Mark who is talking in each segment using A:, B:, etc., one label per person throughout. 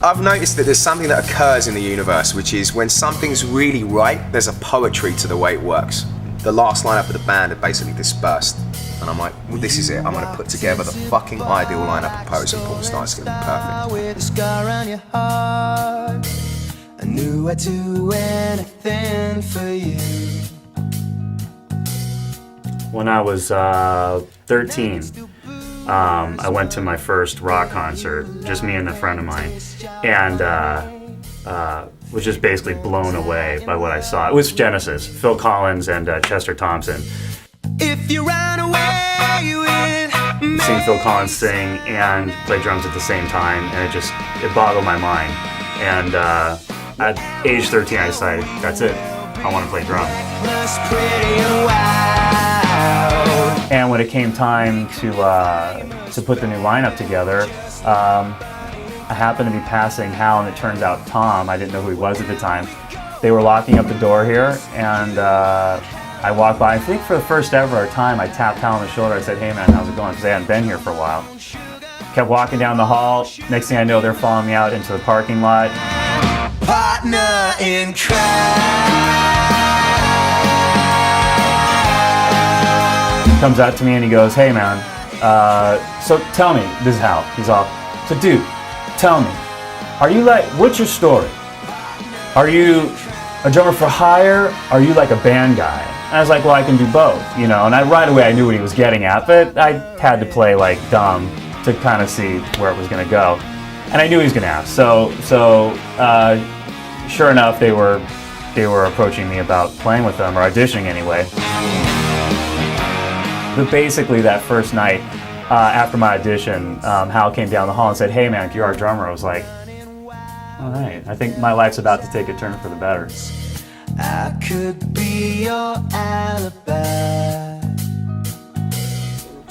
A: I've noticed that there's something that occurs in the universe, which is when something's really right, there's a poetry to the way it works. The last lineup of the band had basically dispersed, and I'm like, well, this is it. I'm going to put together the fucking ideal lineup of Pose and Pornstars. It's going to be perfect.
B: With a scar on your heart, I knew I'd do anything for you.
C: When I was 13, I went to my first rock concert, just me and a friend of mine, and was just basically blown away by what I saw. It was Genesis, Phil Collins and Chester Thompson.
B: If you ran away with me.
C: Seeing Phil Collins sing and play drums at the same time, and it boggled my mind. And at age 13, I decided, that's it, I want to play drums. And when it came time to put the new lineup together, I happened to be passing Hal, and it turns out Tom, I didn't know who he was at the time. They were locking up the door here, and I walked by. I think for the first ever time, I tapped Hal on the shoulder. I said, hey man, how's it going? Because they hadn't been here for a while. Kept walking down the hall. Next thing I know, they're following me out into the parking lot.
B: Partner in crime.
C: Comes out to me and he goes, hey man, so tell me, this is Hal, he's all, so dude, tell me, are you like, what's your story? Are you a drummer for hire? Are you like a band guy? And I was like, well, I can do both, you know, and right away I knew what he was getting at, but I had to play like dumb to kind of see where it was gonna go. And I knew he was gonna ask, so sure enough, they were approaching me about playing with them, or auditioning anyway. But basically that first night, after my audition, Hal came down the hall and said, hey man, you're our drummer. I was like, all right, I think my life's about to take a turn for the better.
B: I could be your alibi.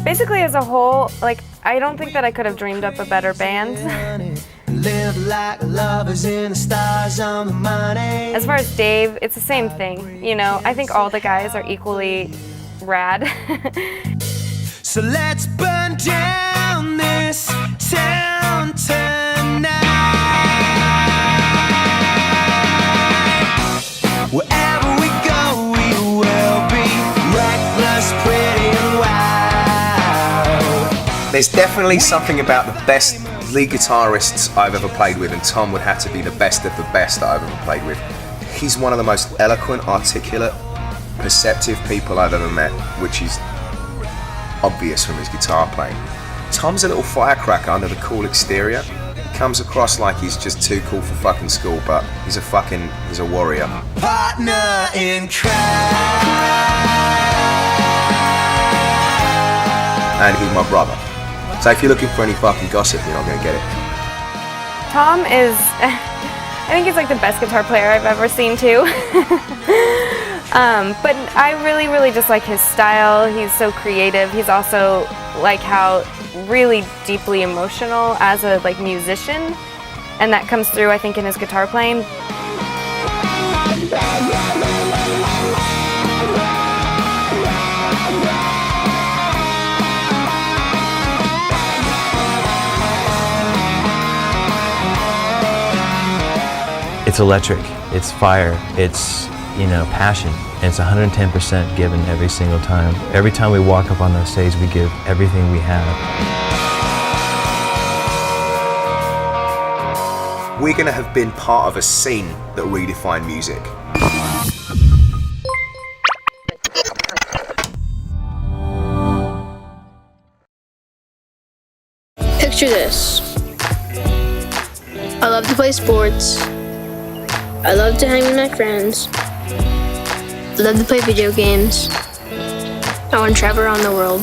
D: Basically as a whole, like, I don't think that I could have dreamed up a better band.
B: Live like lovers in the stars on the money.
D: As far as Dave, it's the same thing, you know. I think all the guys are equally rad.
B: So let's burn down this town tonight. Wherever we go, we will be reckless, pretty and wild.
A: There's definitely something about the best lead guitarists I've ever played with, and Tom would have to be the best of the best that I've ever played with. He's one of the most eloquent, articulate, perceptive people I've ever met, which is obvious from his guitar playing. Tom's a little firecracker under the cool exterior. He comes across like he's just too cool for fucking school, but he's a warrior.
B: Partner in crime.
A: And he's my brother. So if you're looking for any fucking gossip, you're not gonna get it.
D: Tom is, I think he's like the best guitar player I've ever seen too. But I really, really just like his style. He's so creative. He's also like how really deeply emotional as a like musician, and that comes through I think in his guitar playing.
E: It's electric, it's fire, it's, you know, passion, and it's 110% given every single time. Every time we walk up on that stage, we give everything we have.
A: We're gonna have been part of a scene that redefined music.
F: Picture this. I love to play sports. I love to hang with my friends. I love to play video games. I want to travel around the world.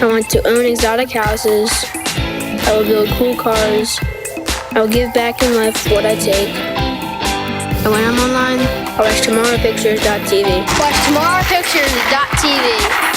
F: I want to own exotic houses. I will build cool cars. I will give back in life what I take. And when I'm online, I watch Tomorrowpictures.TV. Watch Tomorrowpictures.TV.